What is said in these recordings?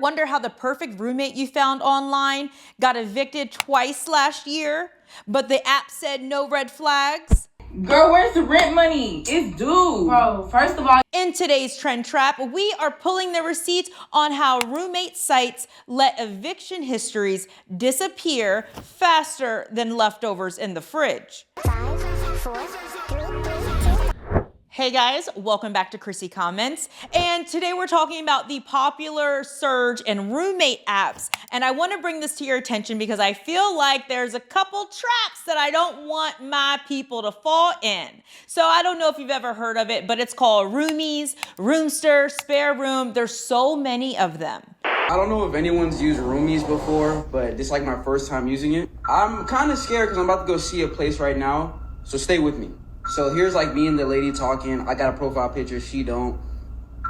wonder how the perfect roommate you found online got evicted twice last year, but the app said no red flags? Girl, where's the rent money? It's due. Bro, first of all, in today's Trend Trap, we are pulling the receipts on how roommate sites let eviction histories disappear faster than leftovers in the fridge. 5, 4, 3, 2. Hey guys, welcome back to Chrissy Comments. And today we're talking about the popular surge in roommate apps. And I want to bring this to your attention because I feel like there's a couple traps that I don't want my people to fall in. So I don't know if you've ever heard of it, but it's called Roomies, Roomster, Spare Room. There's so many of them. I don't know if anyone's used Roomies before, but this is like my first time using it. I'm kind of scared because I'm about to go see a place right now, so stay with me. So here's like me and the lady talking. I got a profile picture, she don't.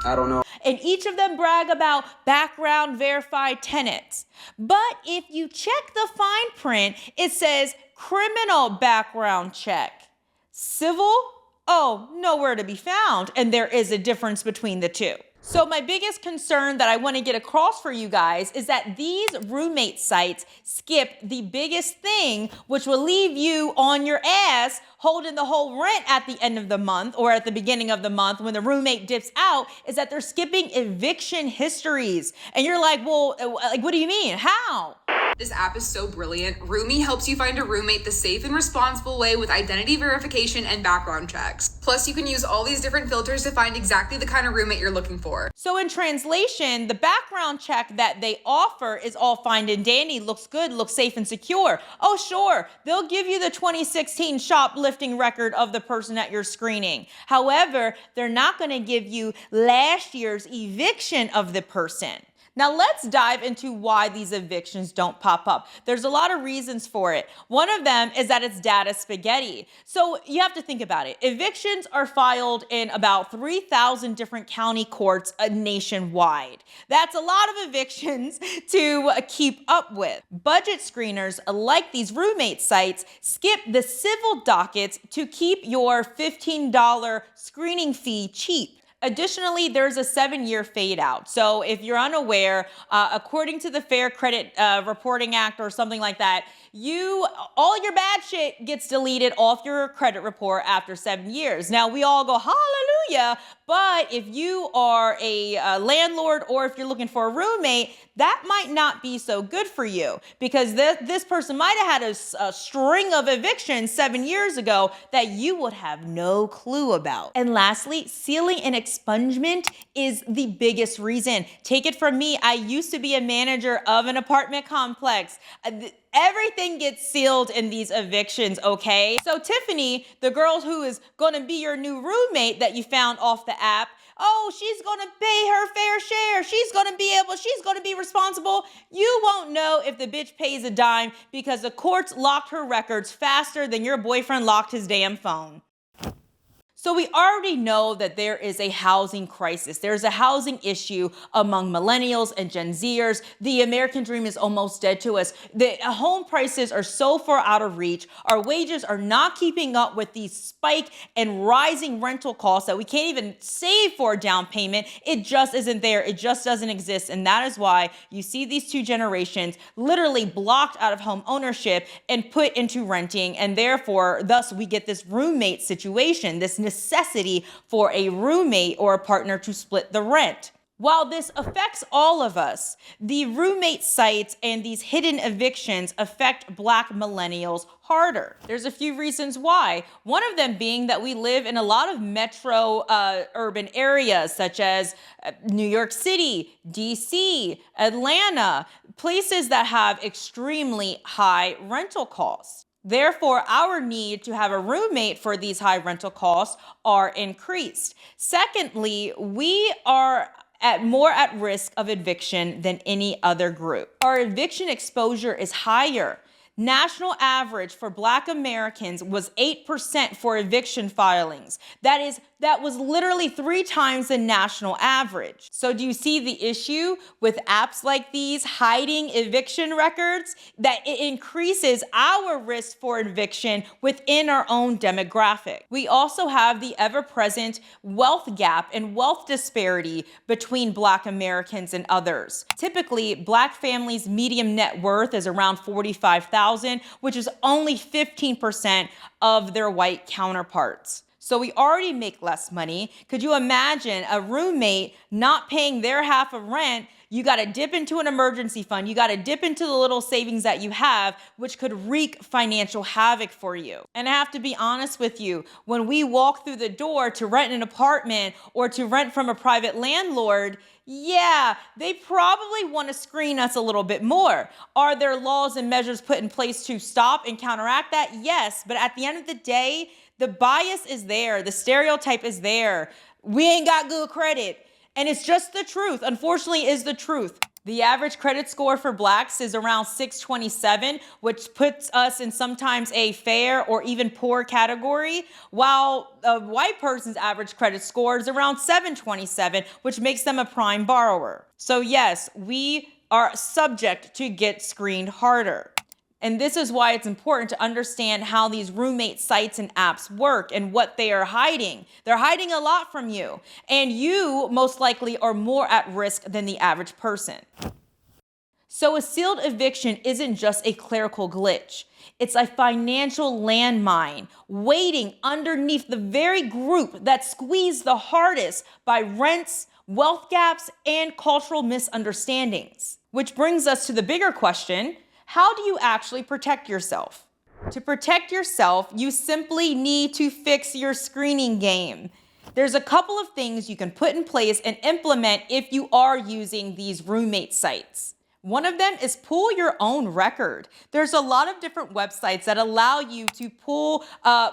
I don't know. And each of them brag about background verified tenants. But if you check the fine print, it says criminal background check. Civil? Oh, nowhere to be found. And there is a difference between the two. So my biggest concern that I want to get across for you guys is that these roommate sites skip the biggest thing, which will leave you on your ass holding the whole rent at the end of the month or at the beginning of the month when the roommate dips out, is that they're skipping eviction histories. And you're like, well, like, what do you mean? How? This app is so brilliant. Roomie helps you find a roommate the safe and responsible way with identity verification and background checks. Plus, you can use all these different filters to find exactly the kind of roommate you're looking for. So in translation, the background check that they offer is all fine and dandy, looks good, looks safe and secure. Oh, sure, they'll give you the 2016 shoplifting record of the person that you're screening. However, they're not going to give you last year's eviction of the person. Now let's dive into why these evictions don't pop up. There's a lot of reasons for it. One of them is that it's data spaghetti. So you have to think about it. Evictions are filed in about 3,000 different county courts nationwide. That's a lot of evictions to keep up with. Budget screeners, like these roommate sites, skip the civil dockets to keep your $15 screening fee cheap. Additionally, there's a 7-year fade out. So if you're unaware, according to the Fair Credit Reporting Act or something like that, all your bad shit gets deleted off your credit report after 7 years. Now we all go, hallelujah. But if you are a landlord or if you're looking for a roommate, that might not be so good for you because this person might have had a string of evictions 7 years ago that you would have no clue about. And lastly, sealing and expungement is the biggest reason. Take it from me, I used to be a manager of an apartment complex. Everything gets sealed in these evictions, okay? So Tiffany, the girl who is gonna be your new roommate that you found off the app, oh, she's gonna pay her fair share. She's gonna be responsible. You won't know if the bitch pays a dime because the courts locked her records faster than your boyfriend locked his damn phone. So we already know that there is a housing crisis. There's a housing issue among millennials and Gen Zers. The American dream is almost dead to us. The home prices are so far out of reach. Our wages are not keeping up with the spike and rising rental costs that we can't even save for a down payment. It just isn't there. It just doesn't exist. And that is why you see these two generations literally blocked out of home ownership and put into renting. And therefore, thus we get this roommate situation, this necessity for a roommate or a partner to split the rent. While this affects all of us, the roommate sites and these hidden evictions affect Black millennials harder. There's a few reasons why. One of them being that we live in a lot of metro urban areas such as New York City, DC, Atlanta, places that have extremely high rental costs. Therefore, our need to have a roommate for these high rental costs are increased. Secondly, we are more at risk of eviction than any other group. Our eviction exposure is higher. National average for Black Americans was 8% for eviction filings. That is that was literally 3 times the national average. So do you see the issue with apps like these hiding eviction records? That it increases our risk for eviction within our own demographic. We also have the ever-present wealth gap and wealth disparity between Black Americans and others. Typically, Black families' median net worth is around $45,000, which is only 15% of their white counterparts. So we already make less money. Could you imagine a roommate not paying their half of rent? You got to dip into an emergency fund. You got to dip into the little savings that you have, which could wreak financial havoc for you. And I have to be honest with you, when we walk through the door to rent an apartment or to rent from a private landlord, yeah, they probably want to screen us a little bit more. Are there laws and measures put in place to stop and counteract that? Yes, but at the end of the day, the bias is there. The stereotype is there. We ain't got good credit. And it's just the truth. Unfortunately, is the truth. The average credit score for Blacks is around 627, which puts us in sometimes a fair or even poor category, while a white person's average credit score is around 727, which makes them a prime borrower. So yes, we are subject to get screened harder. And this is why it's important to understand how these roommate sites and apps work and what they are hiding. They're hiding a lot from you. And you most likely are more at risk than the average person. So a sealed eviction isn't just a clerical glitch. It's a financial landmine waiting underneath the very group that squeezed the hardest by rents, wealth gaps, and cultural misunderstandings. Which brings us to the bigger question. How do you actually protect yourself? To protect yourself, you simply need to fix your screening game. There's a couple of things you can put in place and implement if you are using these roommate sites. One of them is pull your own record. There's a lot of different websites that allow you to pull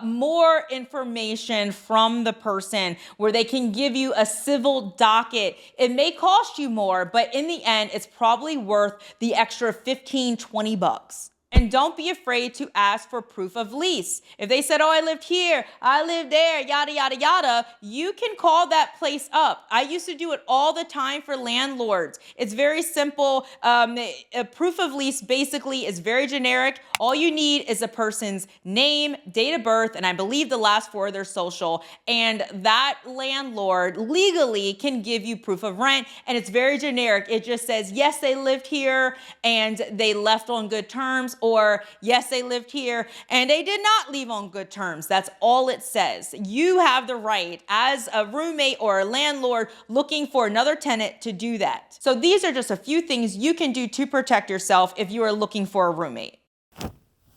more information from the person where they can give you a civil docket. It may cost you more, but in the end, it's probably worth the extra 15, 20 bucks. And don't be afraid to ask for proof of lease. If they said, oh, I lived here, I lived there, yada, yada, yada, you can call that place up. I used to do it all the time for landlords. It's very simple. A proof of lease basically is very generic. All you need is a person's name, date of birth, and I believe the last 4 of their social. And that landlord legally can give you proof of rent. And it's very generic. It just says, yes, they lived here and they left on good terms. Or yes, they lived here and they did not leave on good terms. That's all it says. You have the right as a roommate or a landlord looking for another tenant to do that. So these are just a few things you can do to protect yourself if you are looking for a roommate.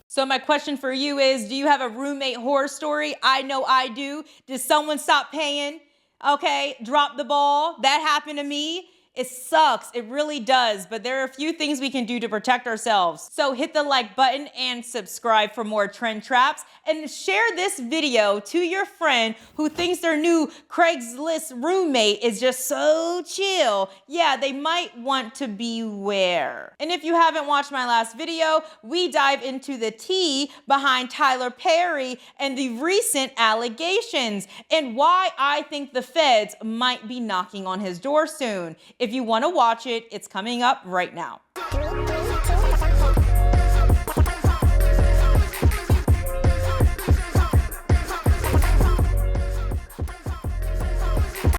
So my question for you is, do you have a roommate horror story? I know I do. Did someone stop paying? Okay, drop the ball. That happened to me. It sucks, it really does, but there are a few things we can do to protect ourselves. So hit the like button and subscribe for more trend traps, and share this video to your friend who thinks their new Craigslist roommate is just so chill. Yeah, they might want to beware. And if you haven't watched my last video, we dive into the tea behind Tyler Perry and the recent allegations and why I think the feds might be knocking on his door soon. If you want to watch it, it's coming up right now.